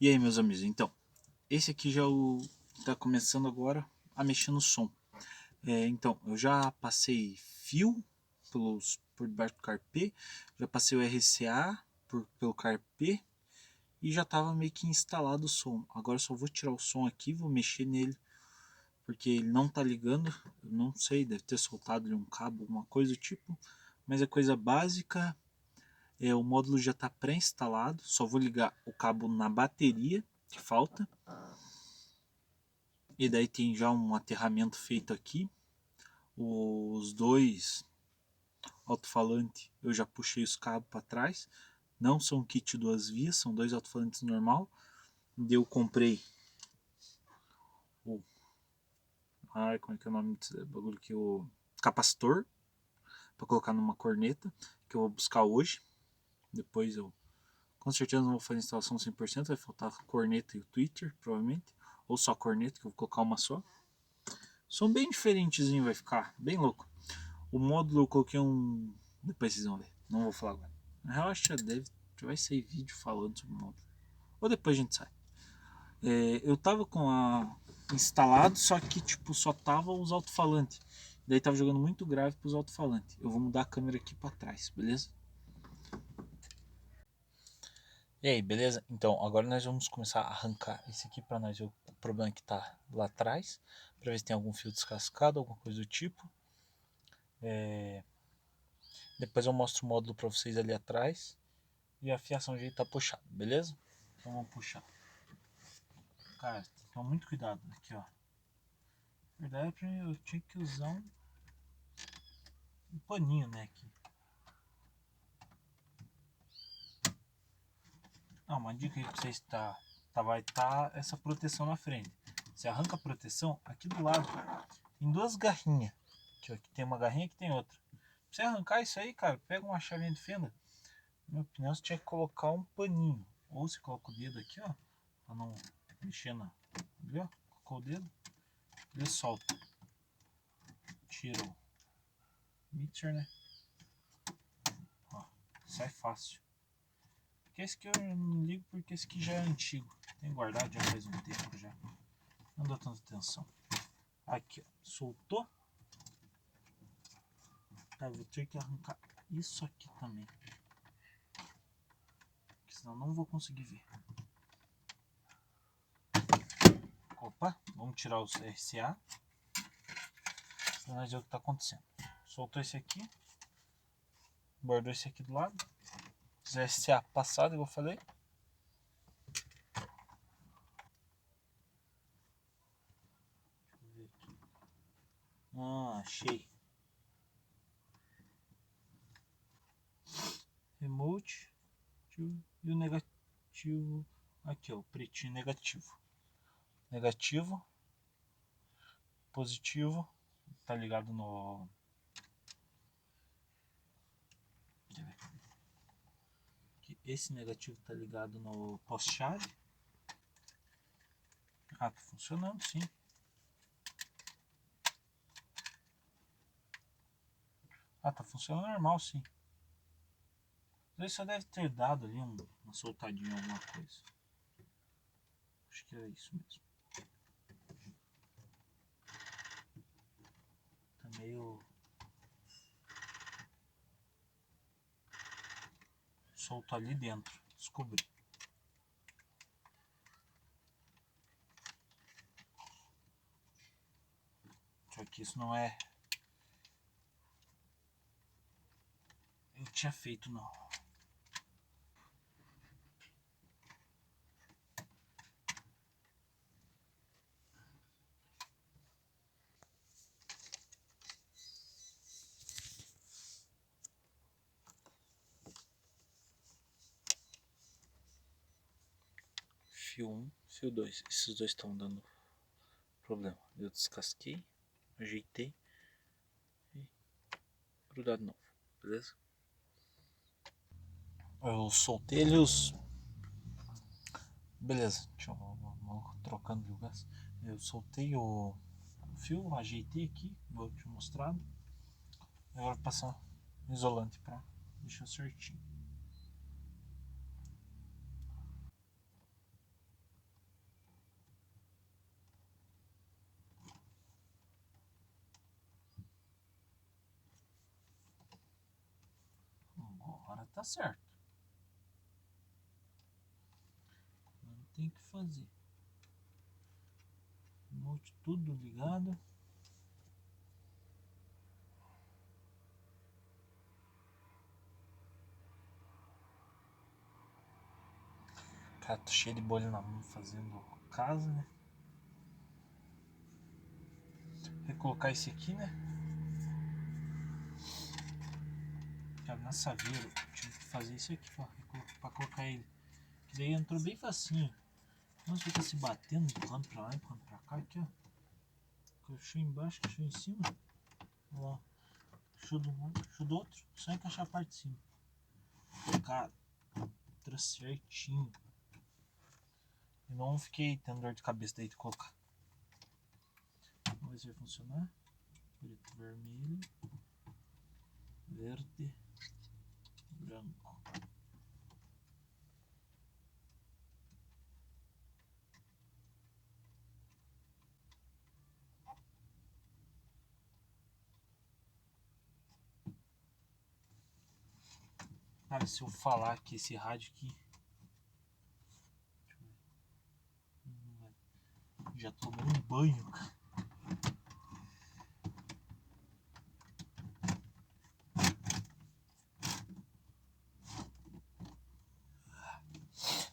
E aí, meus amigos, então, esse aqui já tá começando agora a mexer no som. Então, eu já passei fio por debaixo do carpê, já passei o RCA pelo carpê e já estava meio que instalado o som. Agora eu só vou tirar o som aqui, vou mexer nele, porque ele não tá ligando, eu não sei, deve ter soltado ali um cabo, alguma coisa do tipo, mas é coisa básica. O módulo já está pré-instalado, só vou ligar o cabo na bateria que falta. E daí tem já um aterramento feito aqui. Os dois alto-falantes eu já puxei os cabos para trás. Não são kit duas vias, são dois alto-falantes normal. Eu comprei o. Como é que é o nome desse bagulho aqui? O capacitor para colocar numa corneta, que eu vou buscar hoje. Depois eu. Com certeza não vou fazer a instalação 100%, vai faltar a corneta e o tweeter, provavelmente. Ou só a corneta, que eu vou colocar uma só. Som bem diferentezinho vai ficar, bem louco. O módulo eu coloquei um. Depois vocês vão ver, não vou falar agora. Na real, acho que já vai sair vídeo falando sobre o módulo. Ou depois a gente sai. Eu tava com a. Instalado, só que tipo, só tava os alto-falantes. Daí tava jogando muito grave pros alto-falantes. Eu vou mudar a câmera aqui pra trás, beleza? E aí, beleza? Então, agora nós vamos começar a arrancar esse aqui para nós ver o problema que tá lá atrás, para ver se tem algum fio descascado, alguma coisa do tipo. Depois eu mostro o módulo para vocês ali atrás e a fiação já tá puxada, beleza? Então vamos puxar. Cara, tem que tomar muito cuidado aqui, ó. Na verdade, eu tinha que usar um paninho, né, aqui. Uma dica aí pra vocês vai estar essa proteção na frente. Você arranca a proteção, aqui do lado tem duas garrinhas. Aqui tem uma garrinha, aqui tem outra. Pra você arrancar isso aí, cara, pega uma chavinha de fenda. Na minha opinião, você tinha que colocar um paninho. Ou você coloca o dedo aqui, ó, pra não mexer na. Viu? Colocou o dedo, ele solta. Tira o mixer, né? Ó, sai fácil. Porque esse aqui eu não ligo porque esse aqui já é antigo. Tem guardado já faz um tempo já. Não dou tanta atenção. Aqui, ó, soltou. Tá, vou ter que arrancar isso aqui também. Porque senão não vou conseguir ver. Opa, vamos tirar os RCA. Pra nós ver o que tá acontecendo. Soltou esse aqui. Bordou esse aqui do lado. Os RCA passado, igual eu falei. Deixa eu ver aqui. Achei. Remote. E o negativo. Aqui, ó, o pretinho negativo. Negativo. Positivo. Tá ligado no. Esse negativo tá ligado no poste-chave. Tá funcionando, sim. Tá funcionando normal, sim. Ele só deve ter dado ali uma soltadinha, alguma coisa. Acho que é isso mesmo. Tá meio solto ali dentro. Descobri. Só que isso não é. Eu tinha feito não. Fio 1, fio 2. Esses dois estão dando problema. Eu descasquei, ajeitei e grudado de novo, beleza? Eu soltei ele os. Beleza, deixa eu vou trocando de gás. Eu soltei o fio, ajeitei aqui, vou te mostrar. Agora vou passar um isolante pra deixar certinho. Ah, tá certo. Não tem que fazer. Remote tudo ligado. Cara, tô cheio de bolha na mão fazendo casa, né? Recolocar esse aqui, né? Cara, na saveira, eu tive que fazer isso aqui pra colocar ele. Que daí entrou bem facinho. Mas fica se batendo, empurrando pra lá, empurrando pra cá. Aqui, ó. Cachou embaixo, cachou em cima. Olha lá. Cachou de um lado, cachou do outro. Só encaixar a parte de cima. Cara, entrou certinho. E não fiquei tendo dor de cabeça daí de colocar. Vamos ver se vai funcionar. Preto, vermelho, verde, branco. Cara, se eu falar que esse rádio aqui já tomou um banho, cara.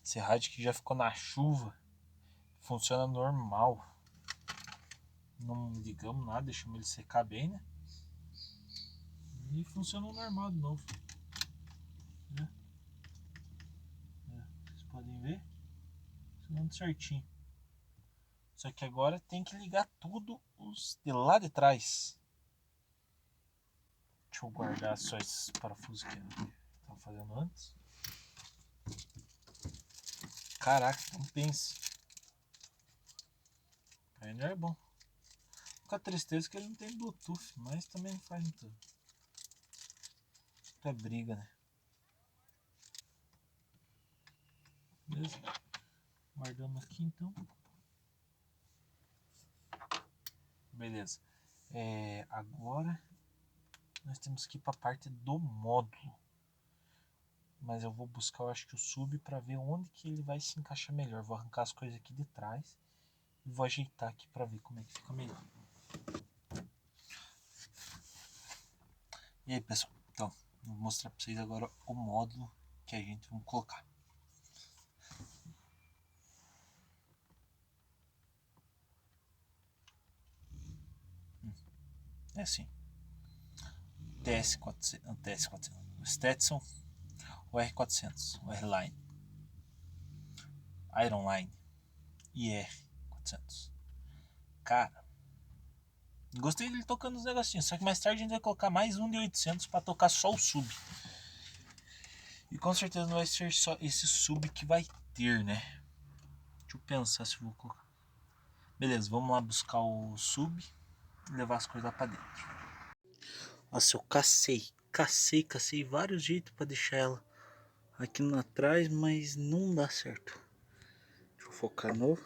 Esse rádio aqui já ficou na chuva. Funciona normal. Não ligamos nada, deixamos ele secar bem, né? E funcionou normal de novo. Vocês podem ver. Funcionando certinho. Só que agora tem que ligar tudo de lá de trás. Deixa eu guardar só esses parafusos que eu estava fazendo antes. Caraca, não pense. Ainda é bom. Com a tristeza que ele não tem Bluetooth, mas também não faz muita briga, né? Beleza? Guardando aqui então. Beleza. Agora nós temos que ir para a parte do módulo. Mas eu vou buscar, eu acho que o sub para ver onde que ele vai se encaixar melhor. Vou arrancar as coisas aqui de trás e vou ajeitar aqui para ver como é que fica melhor. E aí, pessoal, então vou mostrar para vocês agora o módulo que a gente vai colocar. É assim. TS400, o Stetson, o R400, o R-Line, Iron Line e R400. Cara, gostei dele tocando os negocinhos, só que mais tarde a gente vai colocar mais um de 800 para tocar só o sub. E com certeza não vai ser só esse sub que vai ter, né? Deixa eu pensar se eu vou colocar. Beleza, vamos lá buscar o sub e levar as coisas lá pra dentro. Nossa, eu cacei vários jeitos para deixar ela aqui atrás, mas não dá certo. Deixa eu focar novo.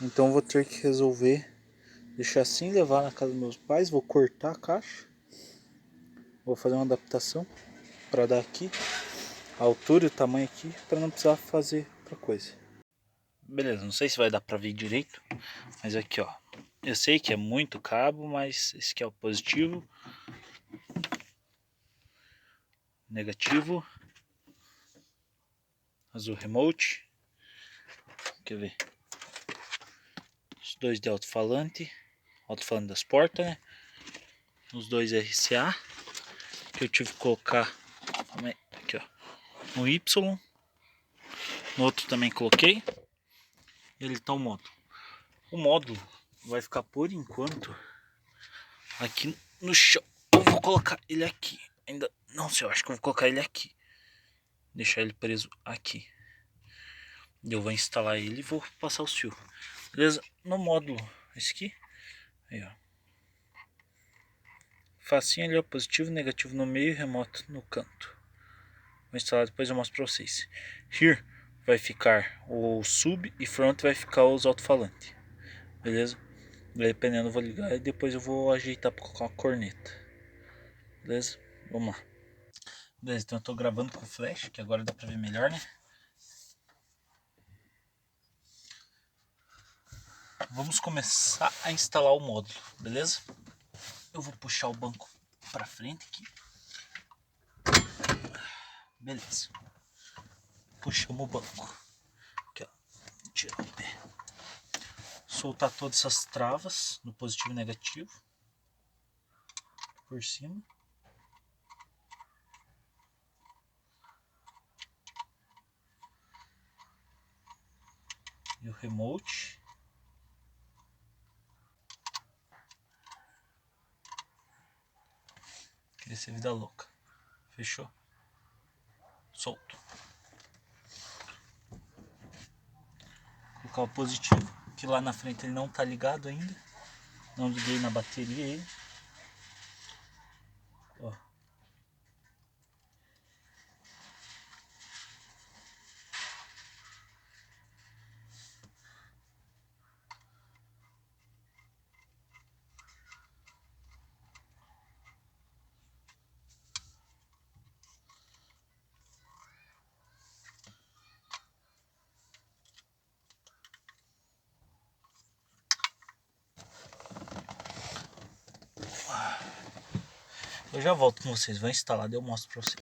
Então vou ter que resolver deixar assim, levar na casa dos meus pais. Vou cortar a caixa. Vou fazer uma adaptação para dar aqui a altura e o tamanho aqui, para não precisar fazer outra coisa. Beleza, não sei se vai dar para ver direito, mas aqui ó, eu sei que é muito cabo, mas esse aqui é o positivo, negativo, azul remote, quer ver, os dois de alto-falante das portas, né? Os dois RCA, que eu tive que colocar aqui ó, no Y, no outro também coloquei, ele tá o módulo. O módulo vai ficar por enquanto aqui no chão. Eu vou colocar ele aqui. Ainda não sei, eu acho que eu vou colocar ele aqui. Deixar ele preso aqui. Eu vou instalar ele e vou passar os fios. Beleza? No módulo, esse aqui. Aí, ó. Facinho ali, ó. Positivo, negativo no meio e remoto no canto. Vou instalar, depois eu mostro pra vocês. Here vai ficar o sub e front vai ficar os alto-falantes. Beleza? Dependendo eu vou ligar e depois eu vou ajeitar para colocar uma corneta. Beleza? Vamos lá. Beleza, então eu tô gravando com flash, que agora dá pra ver melhor, né? Vamos começar a instalar o módulo, beleza? Eu vou puxar o banco pra frente aqui. Beleza. Puxamos o banco. Aqui, ó. Tirar o pé. Soltar todas essas travas no positivo e negativo. Por cima. E o remote. Queria ser vida louca. Fechou? Solto. Colocar o positivo, que lá na frente ele não tá ligado ainda. Não liguei na bateria ele. Ó. Eu já volto com vocês, vou instalar, daí eu mostro pra vocês.